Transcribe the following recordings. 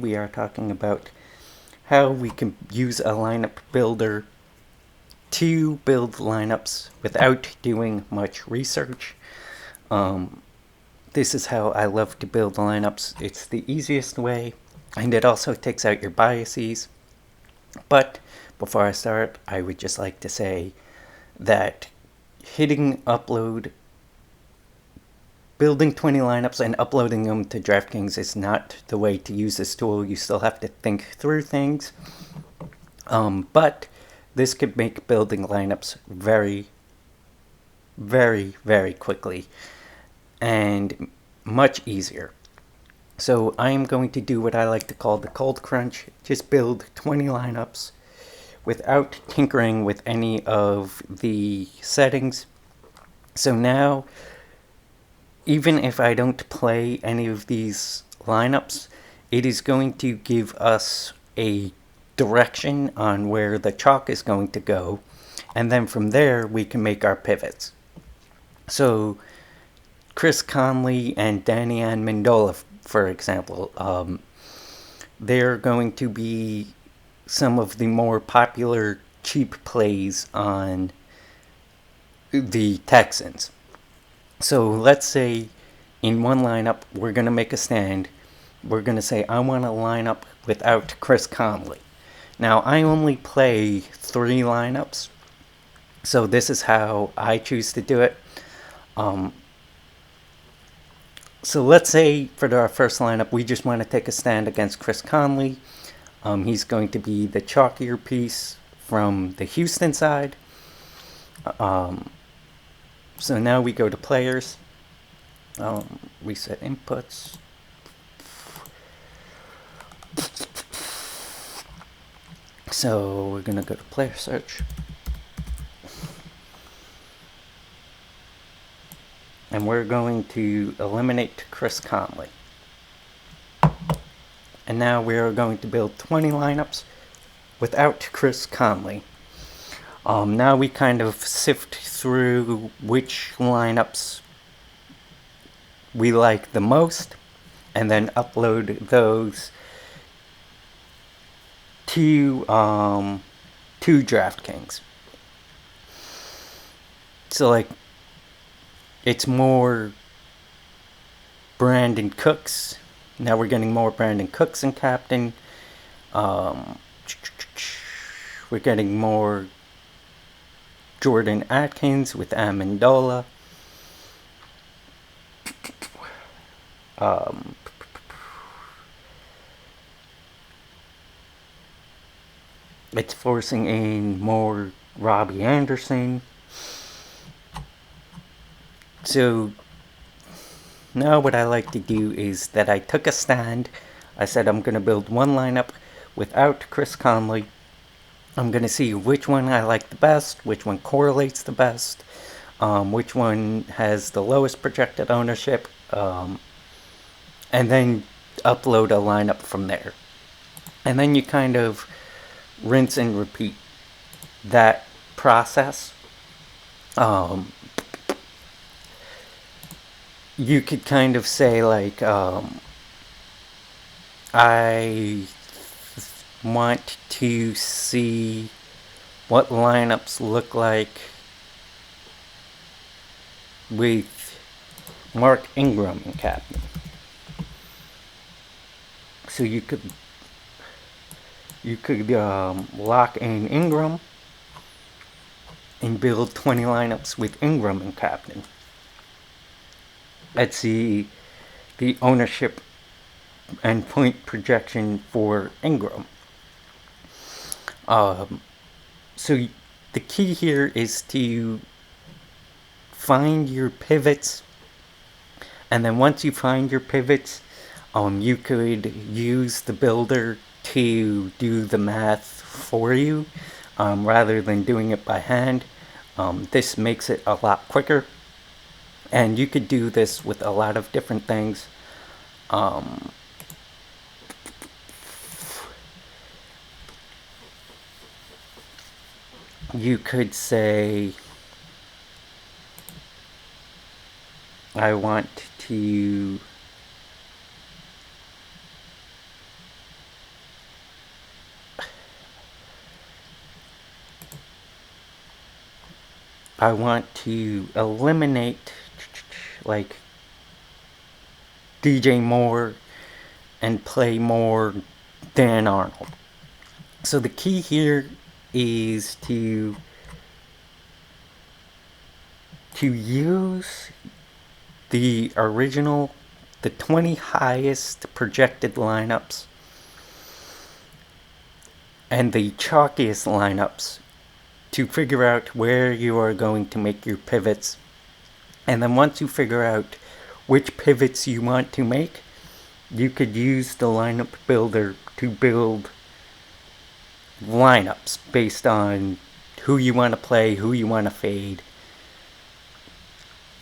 We are talking about how we can use a lineup builder to build lineups without doing much research. Um, this is how I love to build lineups. It's the easiest way, and it also takes out your biases. But before I start, I would just like to say that hitting upload, building 20 lineups and uploading them to DraftKings is not the way to use this tool. You still have to think through things. But this could make building lineups very, very, very quickly and much easier. So I am going to do what I like to call the cold crunch. Just build 20 lineups without tinkering with any of the settings. So now, even if I don't play any of these lineups, it is going to give us a direction on where the chalk is going to go, and then from there we can make our pivots. So Chris Conley and Danny Amendola, for example, they're going to be some of the more popular cheap plays on the Texans. So let's say in one lineup we're going to make a stand. We're going to say I want to line up without Chris Conley. Now I only play 3 lineups, so this is how I choose to do it. So let's say for our first lineup, we just want to take a stand against Chris Conley. He's going to be the chalkier piece from the Houston side. So now we go to players. We set inputs. So we're going to go to player search. And we're going to eliminate Chris Conley. And now we are going to build 20 lineups without Chris Conley. Now we kind of sift through which lineups we like the most, and then upload those to DraftKings. So like, it's more Brandon Cooks. Now we're getting more Brandon Cooks in captain. We're getting more Jordan Atkins with Amendola. It's forcing in more Robbie Anderson. So now what I like to do is that I took a stand. I said I'm going to build one lineup without Chris Conley. I'm going to see which one I like the best, which one correlates the best, which one has the lowest projected ownership, and then upload a lineup from there. And then you kind of rinse and repeat that process. You could kind of say like, I want to see what lineups look like with Mark Ingram in captain. So you could lock in Ingram and build 20 lineups with Ingram in captain. Let's see the ownership and point projection for Ingram. So the key here is to find your pivots, and then once you find your pivots, you could use the builder to do the math for you, rather than doing it by hand. This makes it a lot quicker, and you could do this with a lot of different things. You could say, I want to I want to eliminate like DJ Moore and play more Dan Arnold. So the key here is to use the 20 highest projected lineups and the chalkiest lineups to figure out where you are going to make your pivots. And then once you figure out which pivots you want to make, you could use the lineup builder to build lineups based on who you want to play, who you want to fade.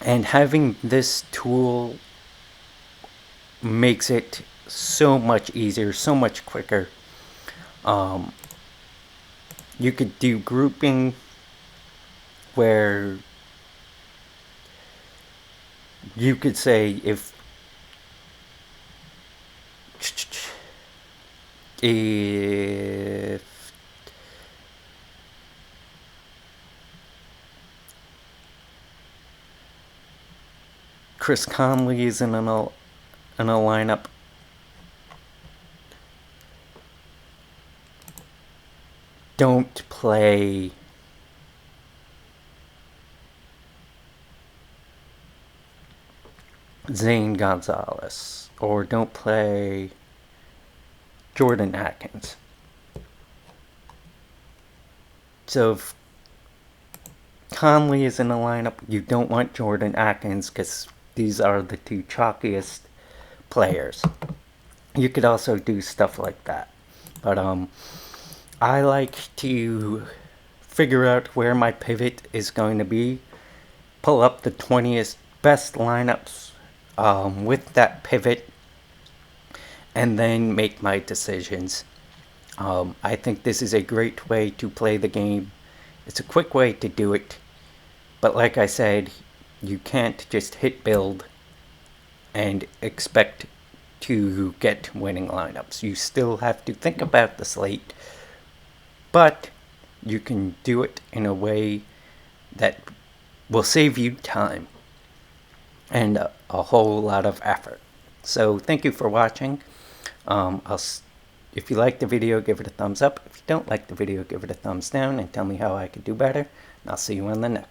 And having this tool makes it so much easier, so much quicker. You could do grouping where you could say if Chris Conley is in a lineup, don't play Zane Gonzalez, or don't play Jordan Atkins. So if Conley is in a lineup, you don't want Jordan Atkins because these are the two chalkiest players. You could also do stuff like that. But I like to figure out where my pivot is going to be, pull up the 20th best lineups with that pivot, and then make my decisions. I think this is a great way to play the game. It's a quick way to do it, but like I said, you can't just hit build and expect to get winning lineups. You still have to think about the slate, but you can do it in a way that will save you time and a whole lot of effort. So thank you for watching. If you like the video, give it a thumbs up. If you don't like the video, give it a thumbs down and tell me how I could do better. And I'll see you on the next.